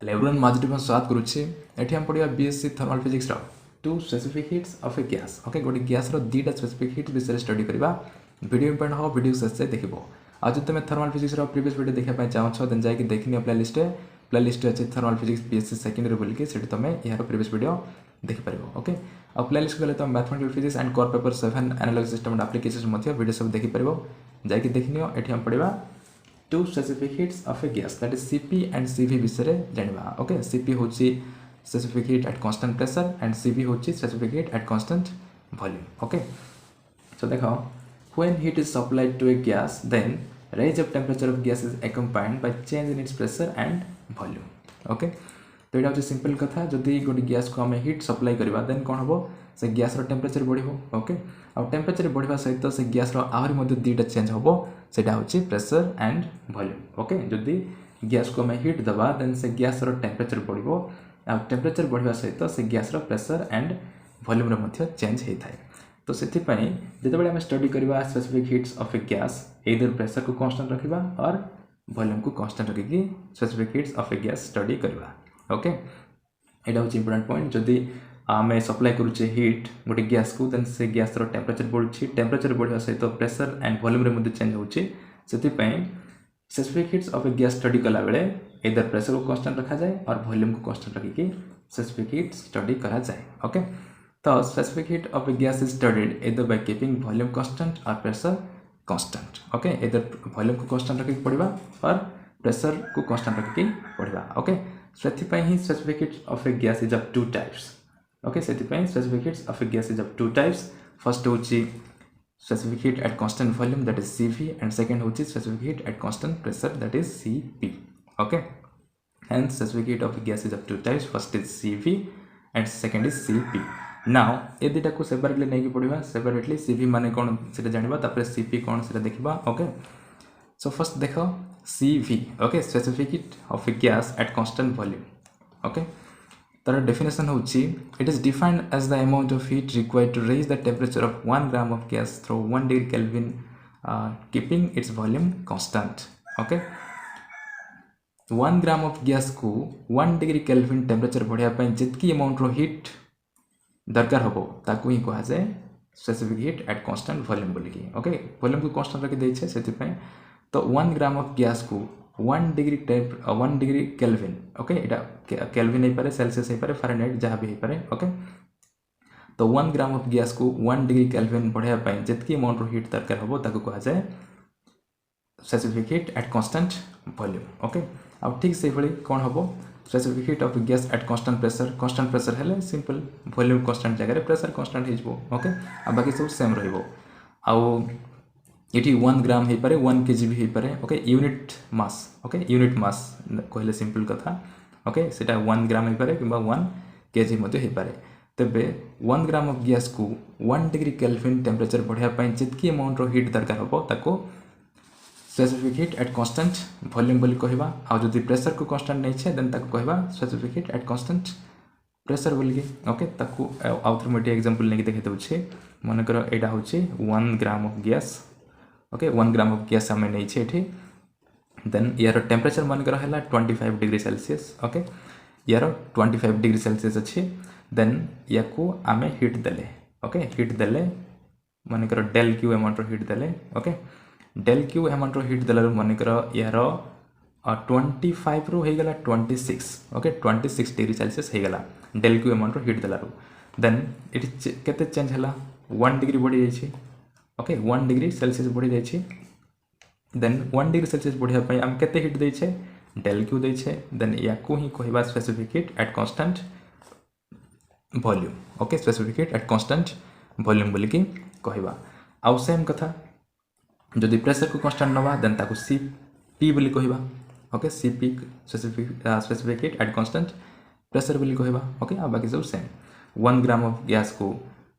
Everyone माधुरी में स्वागत करुच्छे एठी हम पढ़िया बीएससी थर्मल फिजिक्स रो two specific heats of a gas okay गोटे गैस रो दीटा स्पेसिफिक हीट्स विषय स्टडी करबा वीडियो इंपोर्टेंट हो वीडियो से देखिबो आज जो तुम थर्मल फिजिक्स रो प्रीवियस वीडियो देखा पय चाहो छ देन जाय कि देखिनियो प्ले लिस्ट अछि थर्मल फिजिक्स बीएससी सेकेंडरी बोल के सेठी तुम यार प्रीवियस वीडियो देख परबो ओके आ प्ले लिस्ट गले तुम mathematics physics and core paper 7 analogue system and applications मध्ये वीडियो सब देखि परबो जाय कि देखिनियो एठी हम पढ़िबा two specific heats of a gas that is Cp and Cv विषय जानिबा ओके Cp होची specific heat at constant pressure and Cv होची specific heat at constant volume okay so देखो when heat is supplied to a gas then rise of temperature of gas is accompanied by change in its pressure and volume okay तो एटा होची simple कथा जदि गोटे gas को हमें heat supply करबा then कोन हबो से गैस रो टेम्परेचर बढ़िबो ओके आ टेम्परेचर बढ़िबा सहित से गैस रो आहुरी मध्ये दुईटा चेंज हबो सेटा होची प्रेशर एंड वॉल्यूम ओके जदि गैस को हमें हीट दबा देन से गैस रो टेम्परेचर बढ़िबो आ टेम्परेचर बढ़िबा सहित से गैस रो प्रेशर एंड वॉल्यूम रो मध्ये चेंज हे थाए तो सेति पई जते बेले हम स्टडी करबा specific heats of a gas either pressure को कांस्टेंट रखिबा और वॉल्यूम को कांस्टेंट रखिकी specific heats of a gas study करबा ओके एटा होची इंपोर्टेंट पॉइंट जदि आमे सप्लाई करूचे हीट गोटे गैस को देन से गैस रो टेम्परेचर बढ़ुची टेम्परेचर बढ़िया सहित प्रेशर एंड वॉल्यूम रे मध्ये चेंज होची सेति पई specific heats of a gas study कला बेले एदर प्रेशर को कांस्टेंट रखा जाए और वॉल्यूम को कांस्टेंट रखिकी स्पेसिफिक हीट स्टडी करा जाए ओके तो specific heat of a gas is studied either by keeping volume constant और pressure constant okay either volume को कांस्टेंट रखिकी पड़िबा और प्रेशर को कांस्टेंट रखिकी पड़िबा ओके सेति पई ही specific heat of a gas is of two types okay specific heats of a gas is of two types first hochi specific heat at constant volume that is Cv and second hochi specific heat at constant pressure that is Cp okay and specific heat of a gas is of two types first is Cv and second is Cp now ए दुटा को separately नहीं पड़िबा separately Cv माने कोन सेटा जानिबा तापर Cp कोन सेटा देखिबा okay so first देखो Cv okay specific heat of a gas at constant volume okay तर definition होची it is defined as the amount of heat required to raise the temperature of 1 gram of gas through 1 degree Kelvin keeping its volume constant okay 1 gram of gas को 1 degree Kelvin temperature बढ़िया पय जितकी amount रो heat दरकार हबो ताकू ही कहा जाए specific heat at constant volume बोली की ओके वॉल्यूम को कांस्टेंट रखि दै छै सेति पय तो 1 gram of gas को 1 डिग्री केल्विन ओके एटा केल्विन नहीं पारे सेल्सियस नहीं पारे फारेनहाइट जहाँ भी पारे ओके तो 1 ग्राम ऑफ गैस को 1 डिग्री केल्विन बढ़िया पाए जितकी अमाउंट रो हीट दरकार हबो ताको कहा जाए specific heat at constant volume okay अब ठीक से भली कोन हबो specific heat of gas at constant pressure हेले सिंपल वॉल्यूम कांस्टेंट जगह रे प्रेशर कांस्टेंट हिजबो ओके अब बाकी सब सेम रहइबो आउ इटी 1 ग्राम हे पारे 1 केजी भी हे पारे ओके यूनिट मास कहले सिंपल कथा ओके सेटा 1 ग्राम हे पारे किबा 1 केजी मध्ये हे पारे तबे 1 ग्राम ऑफ गैस को 1 डिग्री केल्विन टेम्परेचर बढ़िया पय जितकी अमाउंट रो हीट दरकार हबो ताको specific heat at constant volume बोली कहबा आ जदि प्रेशर को कांस्टेंट नै छै देन ताको कहबा specific heat at constant pressure बोली ओके ताको आउटर मोटे एग्जांपल नै देखै दउ छै मन करो एटा होछि 1 gram of gas okay 1 gram of gas हमें नहीं छे एठी देन यार टेम्परेचर मन कर हला 25 डिग्री सेल्सियस ओके यार 25 डिग्री सेल्सियस अछि देन याको आमे हीट देले ओके हीट देले मन कर डेल क्यू अमाउंट रो हीट देले ओके डेल क्यू अमाउंट रो हीट देला मन कर यार 25 रो हे गेला 26 ओके 26 डिग्री सेल्सियस हे गेला डेल क्यू अमाउंट रो हीट देला देन इट केते चेंज हला 1 डिग्री बढ़ी जाई छी ओके 1 डिग्री सेल्सियस बढ़ी जाई छी देन 1 डिग्री सेल्सियस बढ़िया पय हम केते हीट दै छै डेल क्यू दै छै देन याको ही कहबा specific heat at constant volume okay specific heat at constant volume बोली की कहबा आउ सेम कथा जदि प्रेशर को कांस्टेंट नबा देन ताको Cp बोली कहबा okay Cp specific heat at constant pressure बोली कहबा ओके आ बाकी सब सेम 1 ग्राम ऑफ गैस को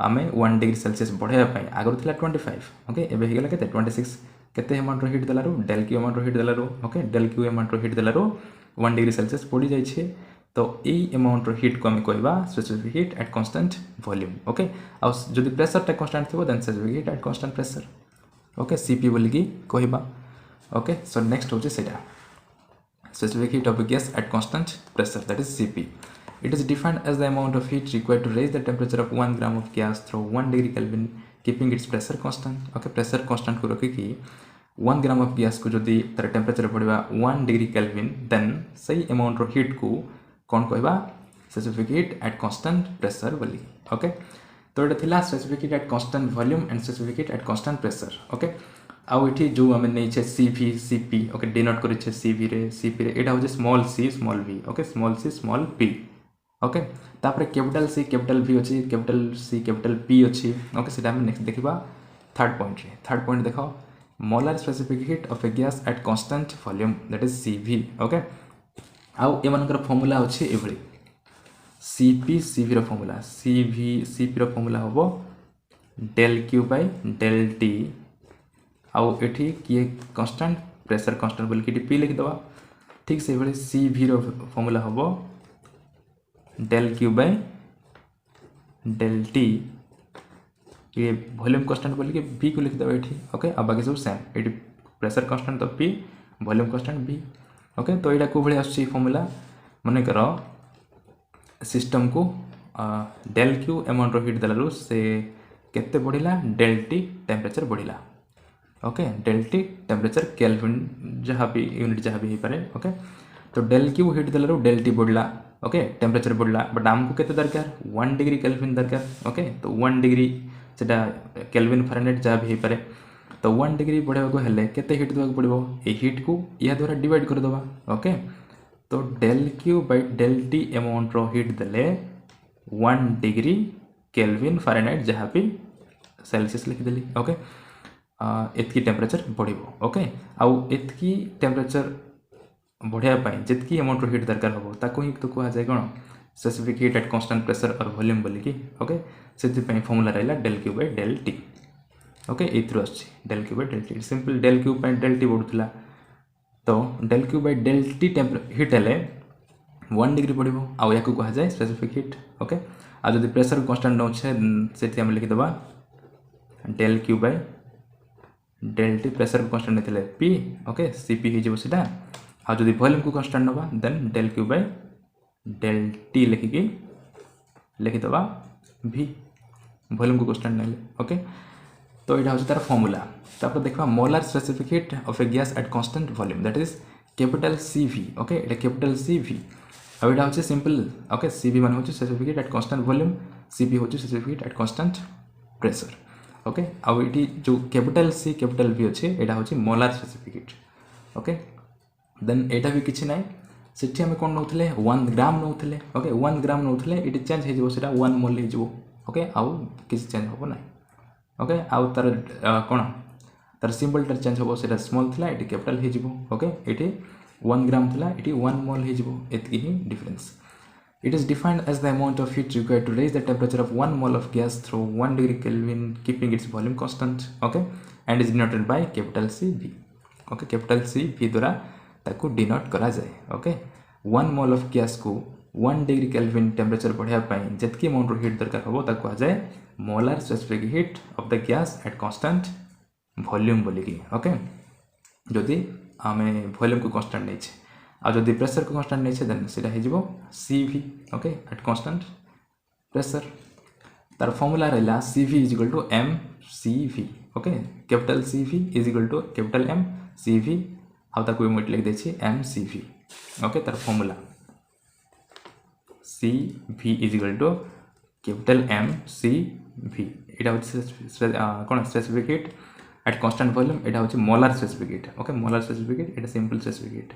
आमे 1 डिग्री सेल्सियस बढ़िया पय आगर थिला 25 ओके एबे हे गेला केते 26 केते अमाउंट रो हीट देलारो डेल क्यू अमाउंट रो हीट देलारो ओके डेल क्यू अमाउंट रो हीट देलारो 1 डिग्री सेल्सियस पड़ी जाय छे तो ए अमाउंट रो हीट को हम कहबा specific heat at constant volume okay आ जदि प्रेशर टा कांस्टेंट थिबो then specific heat at constant pressure okay Cp बोली की कहबा ओके सो नेक्स्ट होचे सेटा specific heat of a gas at constant pressure, that is Cp. It is defined as the amount of heat required to raise the temperature of 1 gram of gas through 1 degree Kelvin, keeping its pressure constant. Okay, pressure constant को रखिकी 1 gram of gas को जदि तार temperature पड़वा 1 degree kelvin then सही amount रो heat को कौन कहबा specific heat at constant pressure बोली. ओके, तो ये थिला specific heat at constant volume and specific heat at constant pressure. Okay, आउ एठी जो हमें नहीं छे Cv Cp. ओके, डिनोट करि छे Cv रे Cp रे एटा हो small c small v. Okay, small c small p. Okay, तापर कैपिटल C कैपिटल V अच्छी, कैपिटल C कैपिटल P अच्छी. ओके, सेटा हम नेक्स्ट देखिबा थर्ड पॉइंट रे. थर्ड पॉइंट देखो molar specific heat of a gas at constant volume, that is Cv. Okay, आउ ए मानकर फार्मूला अच्छी एभली Cp Cv रो फार्मूला Cp रो फार्मूला होबो del Q by del T. आउ एठी किए कांस्टेंट प्रेशर कांस्टेंट बोल के P लिख दवा. ठीक से एभली Cv रो फार्मूला होबो del Q by del T. ये वॉल्यूम कांस्टेंट बोल के V को लिख दवा एठी. ओके, अब बाकी सब सेम. एठी प्रेशर कांस्टेंट तो P, volume constant V. Okay, तो एटा को भली आछी फार्मूला माने करो सिस्टम को del Q अमाउंट रो हीट दलारु से केते बढ़िला del T टेम्परेचर बढ़िला. Okay, del T temperature kelvin जहाँ भी यूनिट जहाँ भी पारे. ओके, तो del Q हीट दलारु del T बढ़िला. ओके, टेम्परेचर बढ़ला बट आमको केते दरकार 1 डिग्री केल्विन दरकार. ओके, तो 1 डिग्री सेटा केल्विन फारेनहाइट जहाँ भी पारे. तो 1 डिग्री बढ़ावा को हेले केते हीट देवा पड़िबो ए हीट को या द्वारा डिवाइड कर दवा. ओके, तो del Q by del T amount रो हीट देले 1 डिग्री केल्विन फारेनहाइट जहाँ भी सेल्सियस लिख देली. ओके, एतकी टेम्परेचर बढ़िबो. ओके, आउ एतकी टेम्परेचर बढ़िया पाई जितकी अमाउंट रो हीट दरकार होबो ताको ही तो कहा जाय कोन specific heat at constant pressure और वॉल्यूम बोली की. ओके, सेति पई फार्मूला रहला del Q by del T. Okay, एथरो अछि del Q by del T. Simple del Q by del T बढ़ुतला तो del Q by del T heat हेले 1 डिग्री बढ़िबो आ याको कहा जाय स्पेसिफिक हीट. ओके, आ जदि प्रेशर कांस्टेंट न छै सेति हम लिखि दबा del Q by del T. Pressure constant नेतले P. ओके, Cp ही जेबो सेटा. आ जदि वॉल्यूम को कांस्टेंट नबा then del Q by del T लिखि दबा V. वॉल्यूम को कांस्टेंट नेले. ओके, तो एटा होछ तार फार्मूला. तापर देखबा molar specific heat of a gas at constant volume, that is capital Cv. Okay, एटा कैपिटल Cv. अब एटा होछ सिंपल. ओके, Cv मान होछ specific heat at constant volume, Cp होछ specific heat at constant pressure. Okay, अब एटी जो कैपिटल C कैपिटल V अछि एटा होछ molar specific heat. Okay, then एटा भी किछि नै सेठी हम कोन नउथले 1 ग्राम नउथले. ओके, 1 ग्राम नउथले इट चेंज हे जेबो सेटा 1 मोल हे जेबो. ओके, आउ किछि चेंज होबो नै. ओके, आउ तार कोन तार सिंबल टर चेंज होबो सेटा स्मॉल थला इट कैपिटल हे जेबो. ओके, इट 1 ग्राम थला इट 1 मोल हे जेबो. एतकी ही difference. It is defined as the amount of heat required to raise the temperature of 1 mole of gas through 1 degree Kelvin, keeping its volume constant. Okay, and is denoted by capital CV. Okay, capital CV द्वारा ताको denote करा जाए. Okay, 1 mole of gas को 1 degree kelvin temperature बढ़िया पाई जतकी amount रो heat दरकार होबो ताको कहा जाए molar specific heat of the gas at constant volume बोली की. ओके, जदि आमे वॉल्यूम को कांस्टेंट नै छै आ जदि प्रेशर को कांस्टेंट नै छै देन सेटा हे जिवो Cv. Okay, at constant pressure. तार फार्मूला रहला Cv = mCv. Okay, capital Cv = capital M Cv. आउ ताको इमोट लिख दै छी mCv. ओके, तार फार्मूला Cv = कैपिटल mCv. एटा होछ कोन specific heat at constant volume. एटा होछ molar specific heat. Okay, molar specific heat एटा सिंपल स्पेसिफिक हीट.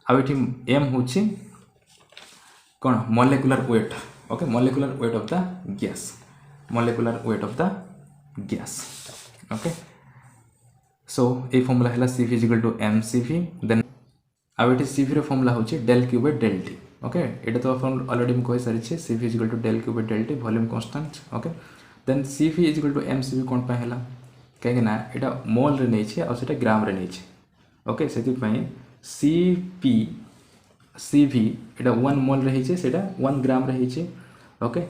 आ एठी m होछ कोन molecular weight. Okay, molecular weight of the gas, molecular weight of the gas. Okay, so ए formula हैला Cv = mCv. Then आ एठी Cv रो फार्मूला होछ del Q by del T. Okay, एटा तो अपन ऑलरेडी हम कहि सारि छै Cv = del Q by del T volume constant. Okay, then Cv = mCv कोन पय हैला काहे ना एटा मोल रे नै छै और सेटा ग्राम रे नै छै. ओके, सेति पय Cv एटा 1 मोल रही छै सेटा 1 ग्राम रही छै. ओके,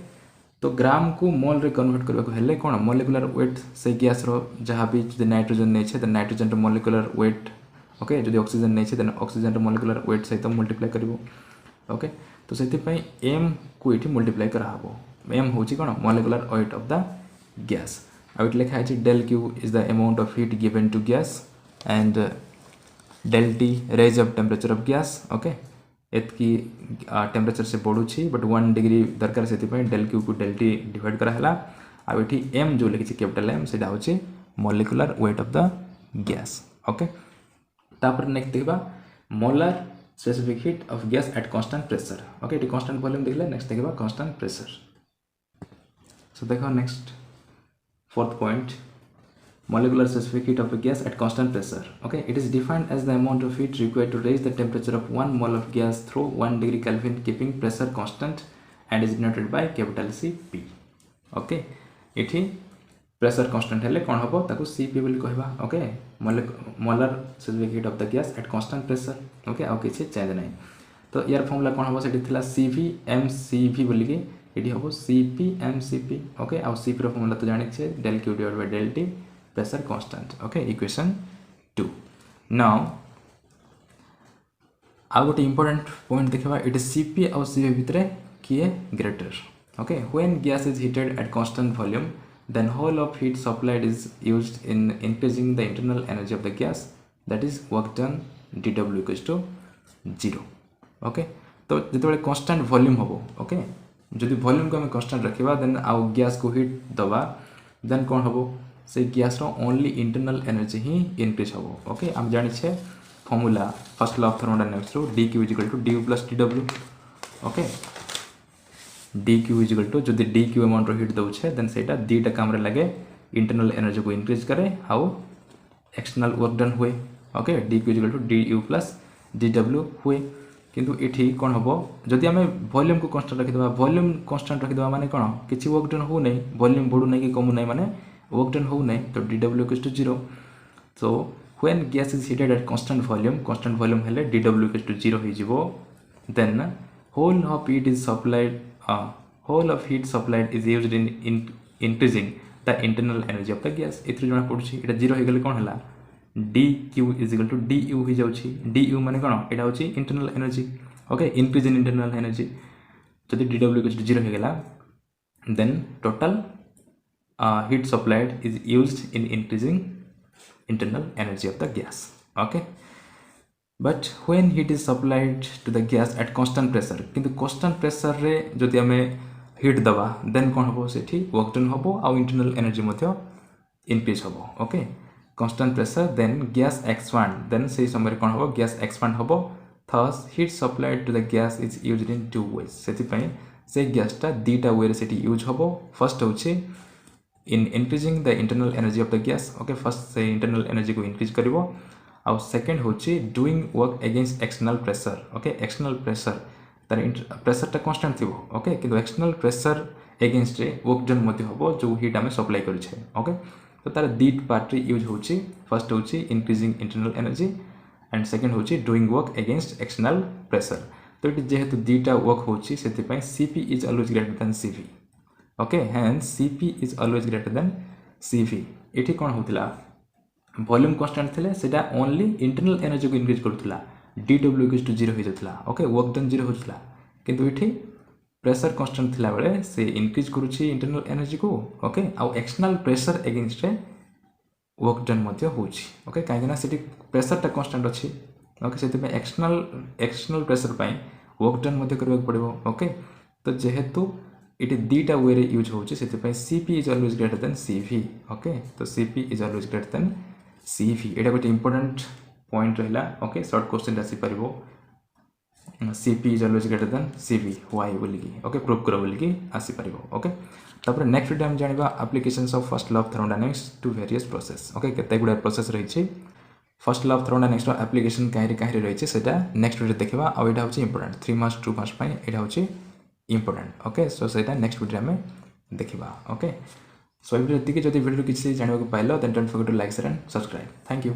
तो ग्राम को मोल रे कन्वर्ट करबा को हेले कोन मॉलिक्यूलर वेट से गैस रो जहाँ भी नाइट्रोजन नै छै त नाइट्रोजन रो मॉलिक्यूलर वेट ओके जदि ऑक्सीजन नहीं देन ऑक्सीजन मॉलिक्यूलर वेट सहित मल्टीप्लाई करिवो ओके तो से m को ये मल्टीप्लाई कराहब m हूँ कौन molecular weight of the gas आउट लिखा है del Q is the amount of heat given to gas and del T rise of temperature of gas okay एतकी टेम्परेचर से बढ़ुची बट 1 डिग्री दरकार से del Q को del T डिवाइड कराला आ ये m जो लिखी कैपिटल M से हूँ molecular weight of the gas okay तापर नेक्स्ट देखा molar specific heat of gas at constant pressure okay ये कांस्टेंट वॉल्यूम देखले नेक्स्ट देखा कांस्टेंट प्रेशर सो देखो next fourth point molecular specific heat of a gas at constant pressure okay it is defined as the amount of heat required to raise the temperature of 1 mole of gas through 1 degree Kelvin keeping pressure constant and is denoted by capital CP okay इठी pressure constant हेले कोन हबो ताको CP बोली कहबा okay molar specific heat of the gas at constant pressure okay आ किछि change नै तो यार formula कोन हबो सेठी थिला CV mCV बोली कि इठी हबो CP mCP okay आ CP रो फार्मूला तो जानि छे del Q divided by del T pressure constant okay equation 2 now आ गोटे important point देखा it is CP और CV भितरे किए greater okay when gas is heated at constant volume then whole of heat supplied is used in increasing the internal energy of the gas that is work done dW equals to 0 okay तो जिते constant volume होबो okay जदि volume को हम constant रखिबा then आउ gas को heat दबा देन कोन होबो से गैस रो ओनली इंटरनल एनर्जी ही इंक्रीज होबो ओके हम जानि छे formula first law of thermodynamics रो dq du plus dw okay dq जदि dq अमाउंट रो हीट दउ छे देन सेटा दीटा काम रे लागे इंटरनल एनर्जी को इंक्रीज करे हाउ एक्सटर्नल वर्क डन हुए okay dq du plus dw हुए किंतु इठी कोन हबो जदि हमें वॉल्यूम को कांस्टेंट रखि देबा वॉल्यूम कांस्टेंट रखि देबा माने कोन किछि वर्क डन हो नै वॉल्यूम बढ़ु नै कि कम नै माने work done हो नहीं तो dW equals to 0 so when gas is heated at constant volume हेले dW equals to 0 हो जिवो then whole of heat supplied is used in increasing the internal energy of the gas इथि जणा पडुछि एटा 0 हो गेले कोन हला dq is equal to du हो जाउछि du माने कोन एटा होछि internal energy okay increase in internal energy जदि dW equals to 0 हो गेला then total heat supplied is used in increasing internal energy of the gas okay but when heat is supplied to the gas at constant pressure किंतु constant pressure रे जदि हमें heat दबा then कोन हबो सेठी work done हबो आ internal energy मध्ये increase हबो okay constant pressure then gas expand then से समय कोन हबो gas expand हबो thus heat supplied to the gas is used in two ways सेति पई से गैस टा दीटा वे रे सेठी यूज हबो फर्स्ट होछि in increasing the internal energy of the gas okay first say internal energy को increase करिवो और second होची doing work against external pressure okay external pressure तार pressure ता constant थिबो okay किंतु external pressure against रे work done मध्ये हबो जो heat हमें supply करि छै okay तो तार दीट पार्ट रे यूज होची फर्स्ट होची increasing internal energy and second होची doing work against external pressure तो इट जेहेतु दीटा वर्क होची सेति पई CP is always greater than CV okay hence CP is always greater than CV एठी कोन होतिला वॉल्यूम कांस्टेंट थिले सेटा ओनली इंटरनल एनर्जी को इंक्रीज करथुला dW equals to 0 हो जथला ओके वर्क डन 0 होथला किंतु एठी प्रेशर कांस्टेंट थिला बेले से इंक्रीज करूची इंटरनल एनर्जी को ओके आ एक्सटर्नल प्रेशर अगेंस्ट रे वर्क डन मध्ये होची ओके काहेना सेठी प्रेशर ता कांस्टेंट अछि ओके सेति पे एक्सटर्नल प्रेशर पई वर्क डन मध्ये करबा पड़िबो ओके तो जेहेतु इट दीटा वे रे यूज होची सेति पई CP is always greater than CV okay तो CP is always greater than CV एटा गोटे इंपोर्टेंट पॉइंट रहला ओके शॉर्ट क्वेश्चन रासी परिबो CP is always greater than CV why बोली की ओके प्रूव करो बोली की आसी परिबो ओके तापर नेक्स्ट वीडियो हम जानिबा applications of first law of thermodynamics to various process okay केते गुडा प्रोसेस रही छी फर्स्ट लॉ ऑफ थर्मोडायनामिक्स रो एप्लीकेशन काहे रही छी सेटा नेक्स्ट वीडियो देखिबा आ एटा होची इंपोर्टेंट 3 मार्क्स 2 मार्क्स पई एटा होची इंपोर्टेंट ओके सो सेटा नेक्स्ट वीडियो में देखिबा ओके सो वीडियो जति वीडियो किछि जानिबा को पाइलो then don't forget to like share and subscribe thank you.